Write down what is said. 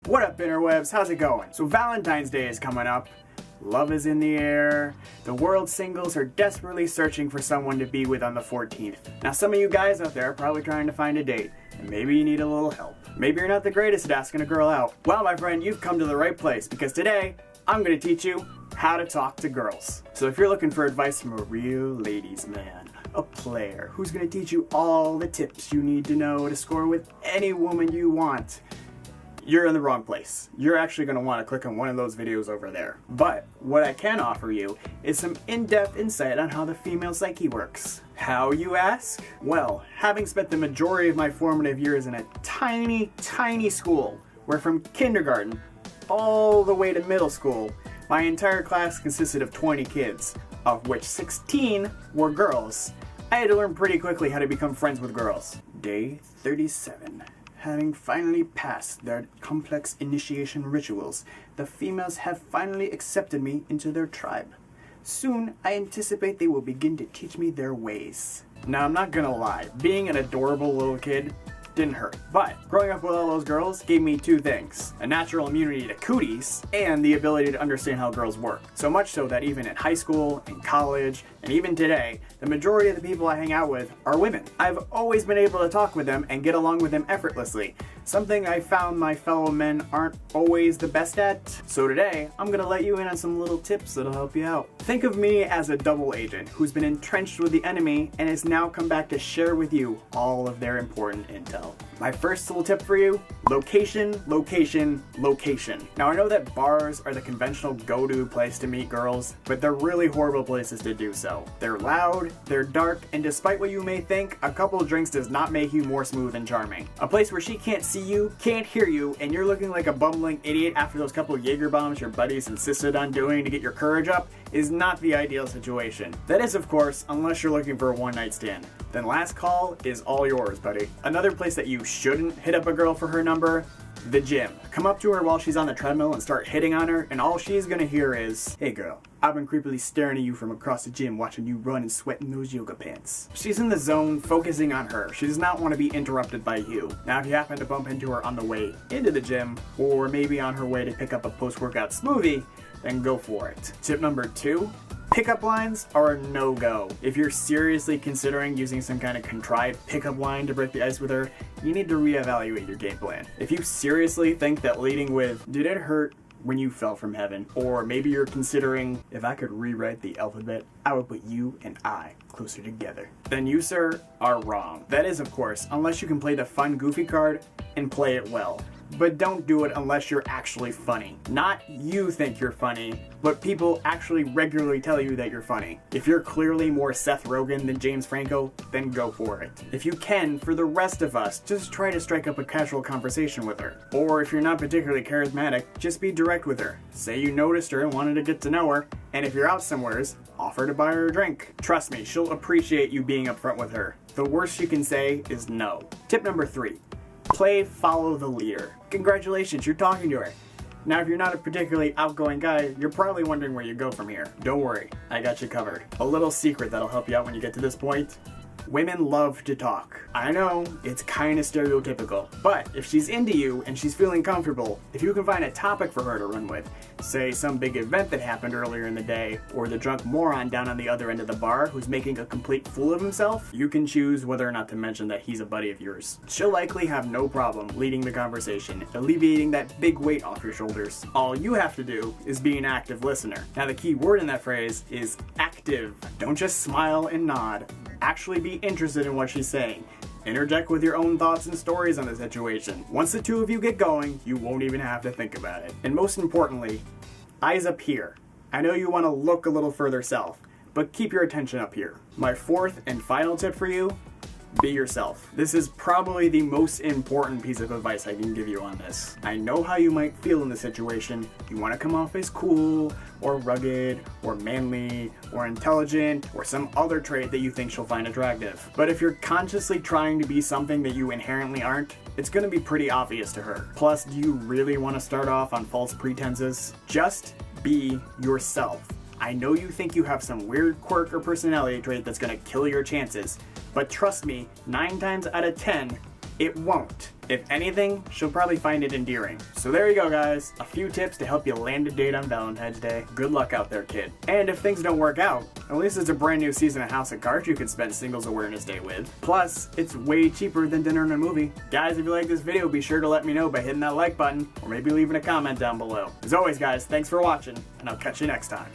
What up, interwebs? How's it going? So Valentine's Day is coming up. Love is in the air. The world singles are desperately searching for someone to be with on the 14th. Now some of you guys out there are probably trying to find a date, and maybe you need a little help. Maybe you're not the greatest at asking a girl out. Well, my friend, you've come to the right place, because today, I'm going to teach you how to talk to girls. So if you're looking for advice from a real ladies man, a player who's going to teach you all the tips you need to know to score with any woman you want, you're in the wrong place. You're actually going to want to click on one of those videos over there. But what I can offer you is some in-depth insight on how the female psyche works. How, you ask? Well, having spent the majority of my formative years in a tiny, tiny school, where from kindergarten all the way to middle school, my entire class consisted of 20 kids, of which 16 were girls, I had to learn pretty quickly how to become friends with girls. Day 37. Having finally passed their complex initiation rituals, the females have finally accepted me into their tribe. Soon, I anticipate they will begin to teach me their ways. Now, I'm not gonna lie, being an adorable little kid didn't hurt. But growing up with all those girls gave me two things: a natural immunity to cooties and the ability to understand how girls work. So much so that even in high school, in college, and even today, the majority of the people I hang out with are women. I've always been able to talk with them and get along with them effortlessly, something I found my fellow men aren't always the best at. So today, I'm gonna let you in on some little tips that'll help you out. Think of me as a double agent who's been entrenched with the enemy and has now come back to share with you all of their important intel. My first little tip for you: location, location, location. Now I know that bars are the conventional go-to place to meet girls, but they're really horrible places to do so. They're loud, they're dark, and despite what you may think, a couple of drinks does not make you more smooth and charming. A place where she can't see you, can't hear you, and you're looking like a bumbling idiot after those couple of Jaeger bombs your buddies insisted on doing to get your courage up is not the ideal situation. That is, of course, unless you're looking for a one-night stand. Then last call is all yours, buddy. Another place that you shouldn't hit up a girl for her number: the gym. Come up to her while she's on the treadmill and start hitting on her, and all she's gonna hear is, "Hey girl, I've been creepily staring at you from across the gym watching you run and sweat in those yoga pants." She's in the zone, focusing on her. She does not want to be interrupted by you. Now if you happen to bump into her on the way into the gym, or maybe on her way to pick up a post-workout smoothie, then go for it. Tip number 2. Pickup lines are a no-go. If you're seriously considering using some kind of contrived pickup line to break the ice with her, you need to reevaluate your game plan. If you seriously think that leading with, "Did it hurt when you fell from heaven?" or maybe you're considering, "If I could rewrite the alphabet, I would put you and I closer together," then you, sir, are wrong. That is, of course, unless you can play the fun, goofy card and play it well. But don't do it unless you're actually funny. Not you think you're funny, but people actually regularly tell you that you're funny. If you're clearly more Seth Rogen than James Franco, then go for it. If you can, for the rest of us, just try to strike up a casual conversation with her. Or if you're not particularly charismatic, just be direct with her. Say you noticed her and wanted to get to know her, and if you're out somewheres, offer to buy her a drink. Trust me, she'll appreciate you being upfront with her. The worst you can say is no. Tip number 3. Play follow the leader. Congratulations, you're talking to her. Now if you're not a particularly outgoing guy, you're probably wondering where you go from here. Don't worry, I got you covered. A little secret that'll help you out when you get to this point: women love to talk. I know, it's kinda stereotypical, but if she's into you and she's feeling comfortable, if you can find a topic for her to run with, say some big event that happened earlier in the day, or the drunk moron down on the other end of the bar who's making a complete fool of himself, you can choose whether or not to mention that he's a buddy of yours. She'll likely have no problem leading the conversation, alleviating that big weight off your shoulders. All you have to do is be an active listener. Now the key word in that phrase is active. Don't just smile and nod. Actually be interested in what she's saying. Interject with your own thoughts and stories on the situation. Once the two of you get going, you won't even have to think about it. And most importantly, eyes up here. I know you want to look a little further south, but keep your attention up here. My 4th and final tip for you: be yourself. This is probably the most important piece of advice I can give you on this. I know how you might feel in this situation. You want to come off as cool, or rugged, or manly, or intelligent, or some other trait that you think she'll find attractive. But if you're consciously trying to be something that you inherently aren't, it's going to be pretty obvious to her. Plus, do you really want to start off on false pretenses? Just be yourself. I know you think you have some weird quirk or personality trait that's going to kill your chances, but trust me, 9 times out of 10, It won't. If anything, she'll probably find it endearing. So there you go, guys. A few tips to help you land a date on Valentine's Day. Good luck out there, kid. And if things don't work out, at least there's a brand new season of House of Cards you can spend Singles Awareness Day with. Plus, it's way cheaper than dinner and a movie. Guys, if you like this video, be sure to let me know by hitting that like button, or maybe leaving a comment down below. As always, guys, thanks for watching, and I'll catch you next time.